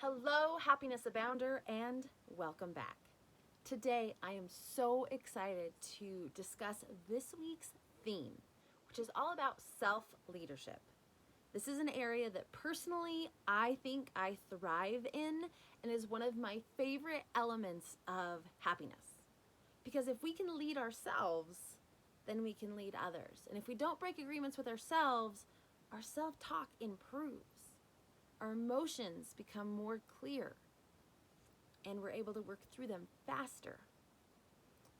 Hello, happiness abounder, and welcome back. Today, I am so excited to discuss this week's theme, which is all about self-leadership. This is an area that personally I think I thrive in and is one of my favorite elements of happiness. Because if we can lead ourselves, then we can lead others. And if we don't break agreements with ourselves, our self-talk improves. Our emotions become more clear and we're able to work through them faster.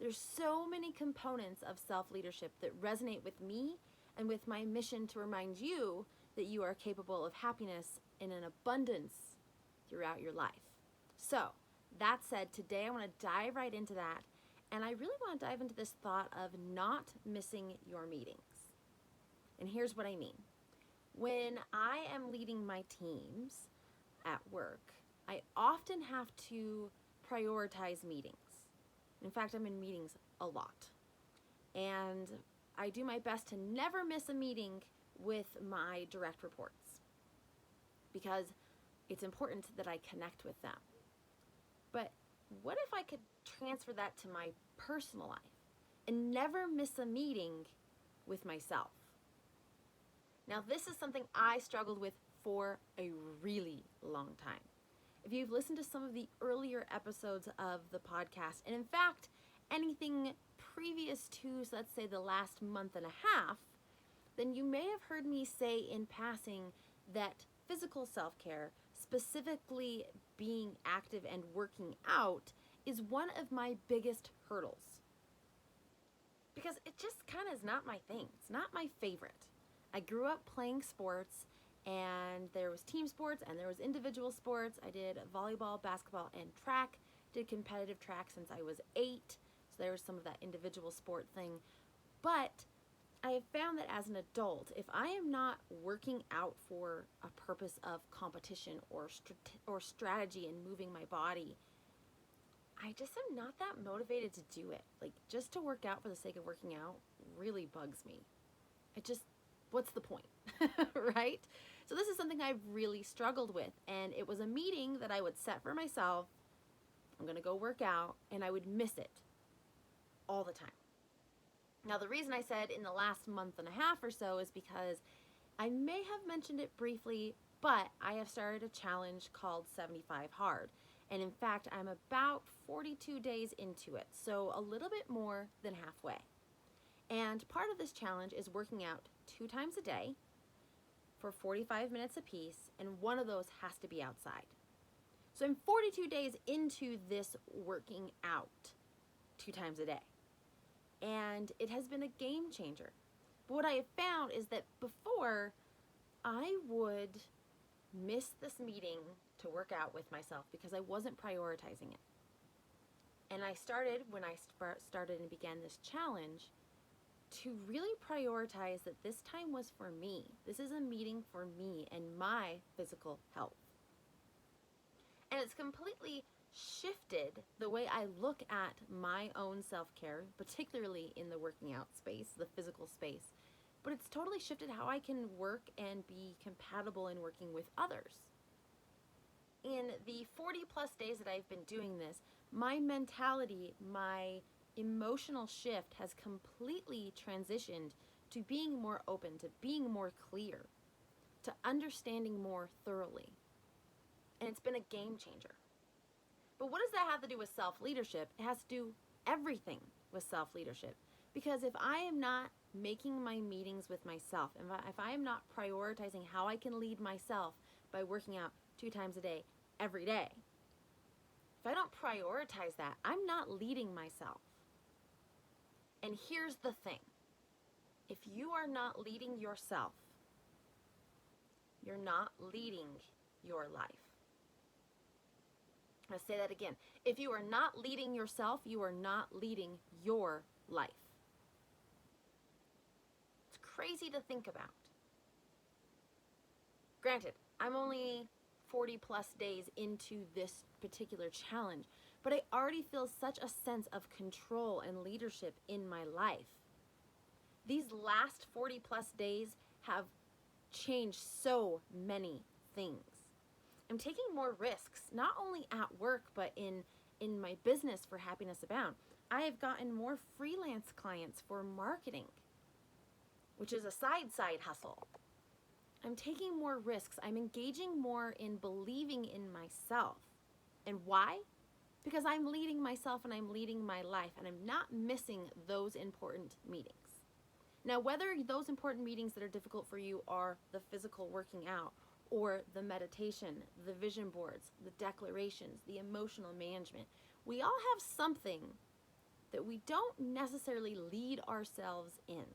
There's so many components of self-leadership that resonate with me and with my mission to remind you that you are capable of happiness in an abundance throughout your life. So, that said, today I want to dive right into that, and I really want to dive into this thought of not missing your meetings. And here's what I mean. When I am leading my teams at work, I often have to prioritize meetings. In fact, I'm in meetings a lot. And I do my best to never miss a meeting with my direct reports because it's important that I connect with them. But what if I could transfer that to my personal life and never miss a meeting with myself? Now, this is something I struggled with for a really long time. If you've listened to some of the earlier episodes of the podcast, and in fact, anything previous to, so let's say, the last month and a half, then you may have heard me say in passing that physical self-care, specifically being active and working out, is one of my biggest hurdles. Because it just kind of is not my thing. It's not my favorite. I grew up playing sports, and there was team sports and there was individual sports. I did volleyball, basketball, and track. Did competitive track since I was 8, so there was some of that individual sport thing. But I have found that as an adult, if I am not working out for a purpose of competition or strategy and moving my body, I just am not that motivated to do it. Like, just to work out for the sake of working out really bugs me. What's the point, right? So this is something I've really struggled with, and it was a meeting that I would set for myself. I'm gonna go work out, and I would miss it all the time. Now, the reason I said in the last month and a half or so is because I may have mentioned it briefly, but I have started a challenge called 75 Hard. And in fact, I'm about 42 days into it, so a little bit more than halfway. And part of this challenge is working out 2 times a day for 45 minutes apiece, and one of those has to be outside. So I'm 42 days into this working out 2 times a day. And it has been a game changer. But what I have found is that before, I would miss this meeting to work out with myself because I wasn't prioritizing it. And I started, when I started and began this challenge, to really prioritize that this time was for me. This is a meeting for me and my physical health. And it's completely shifted the way I look at my own self-care, particularly in the working out space, the physical space. But it's totally shifted how I can work and be compatible in working with others. In the 40 plus days that I've been doing this, my mentality, my emotional shift has completely transitioned to being more open, to being more clear, to understanding more thoroughly. And it's been a game changer. But what does that have to do with self-leadership? It has to do everything with self-leadership. Because if I am not making my meetings with myself, if I am not prioritizing how I can lead myself by working out 2 times a day, every day, if I don't prioritize that, I'm not leading myself. And here's the thing. If you are not leading yourself, you're not leading your life. I'll say that again. If you are not leading yourself, you are not leading your life. It's crazy to think about. Granted, I'm only 40 plus days into this particular challenge, but I already feel such a sense of control and leadership in my life. These last 40 plus days have changed so many things. I'm taking more risks, not only at work, but in my business for Happiness Abound. I have gotten more freelance clients for marketing, which is a side hustle. I'm taking more risks. I'm engaging more in believing in myself. And why? Because I'm leading myself and I'm leading my life, and I'm not missing those important meetings. Now, whether those important meetings that are difficult for you are the physical working out, or the meditation, the vision boards, the declarations, the emotional management, we all have something that we don't necessarily lead ourselves in.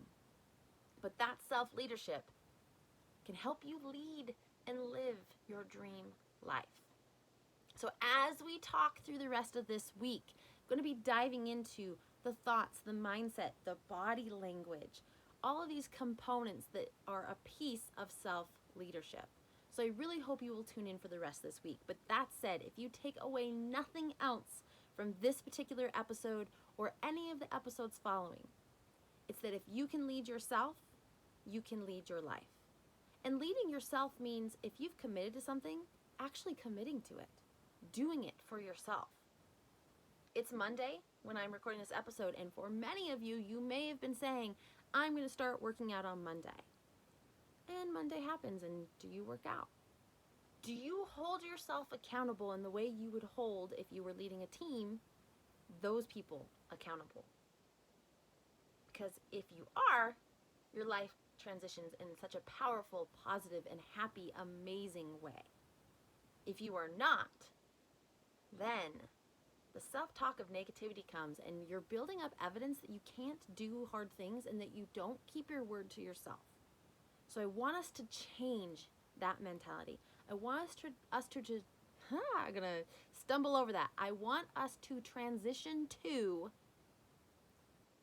But that self-leadership can help you lead and live your dream life. So as we talk through the rest of this week, I'm going to be diving into the thoughts, the mindset, the body language, all of these components that are a piece of self-leadership. So I really hope you will tune in for the rest of this week. But that said, if you take away nothing else from this particular episode or any of the episodes following, it's that if you can lead yourself, you can lead your life. And leading yourself means if you've committed to something, actually committing to it, doing it for yourself. It's Monday when I'm recording this episode, and for many of you, you may have been saying, I'm going to start working out on Monday. And Monday happens, and do you work out? Do you hold yourself accountable in the way you would hold, if you were leading a team, those people accountable? Because if you are, your life transitions in such a powerful, positive, and happy, amazing way. If you are not, then the self-talk of negativity comes, and you're building up evidence that you can't do hard things and that you don't keep your word to yourself. So I want us to change that mentality. I want I'm going to stumble over that. I want us to transition to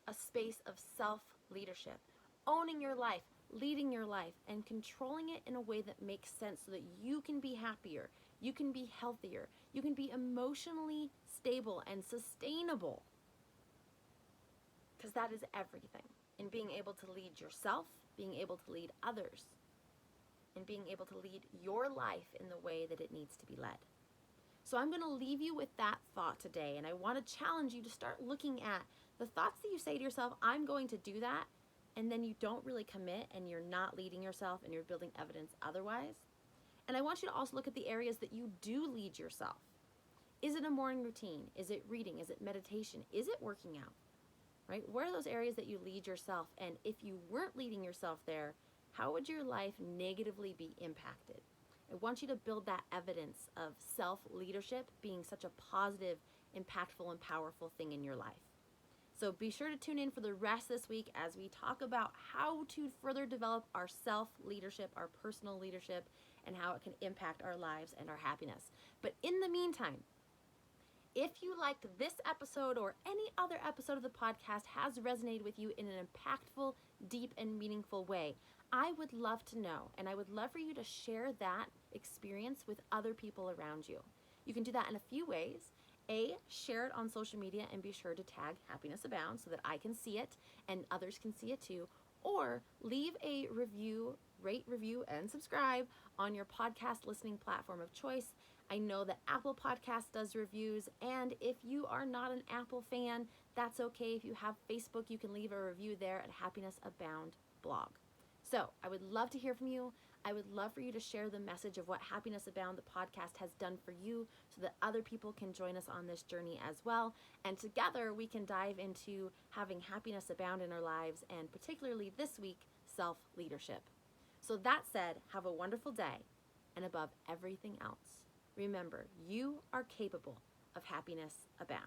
a space of self-leadership, owning your life, leading your life, and controlling it in a way that makes sense so that you can be happier, you can be healthier, you can be emotionally stable and sustainable. Because that is everything in being able to lead yourself, being able to lead others, and being able to lead your life in the way that it needs to be led. So I'm going to leave you with that thought today, and I want to challenge you to start looking at the thoughts that you say to yourself, I'm going to do that, and then you don't really commit, and you're not leading yourself, and you're building evidence otherwise. And I want you to also look at the areas that you do lead yourself. Is it a morning routine? Is it reading? Is it meditation? Is it working out? Right? Where are those areas that you lead yourself? And if you weren't leading yourself there, how would your life negatively be impacted? I want you to build that evidence of self-leadership being such a positive, impactful, and powerful thing in your life. So be sure to tune in for the rest this week as we talk about how to further develop our self-leadership, our personal leadership, and how it can impact our lives and our happiness. But in the meantime, if you liked this episode or any other episode of the podcast has resonated with you in an impactful, deep, and meaningful way, I would love to know, and I would love for you to share that experience with other people around you. You can do that in a few ways. A, share it on social media and be sure to tag Happiness Abound so that I can see it and others can see it too. Or leave a review, rate, review, and subscribe on your podcast listening platform of choice. I know that Apple Podcasts does reviews, and if you are not an Apple fan, that's okay. If you have Facebook, you can leave a review there at Happiness Abound blog. So I would love to hear from you. I would love for you to share the message of what Happiness Abound, the podcast, has done for you so that other people can join us on this journey as well. And together we can dive into having happiness abound in our lives, and particularly this week, self-leadership. So that said, have a wonderful day, and above everything else, remember, you are capable of happiness abound.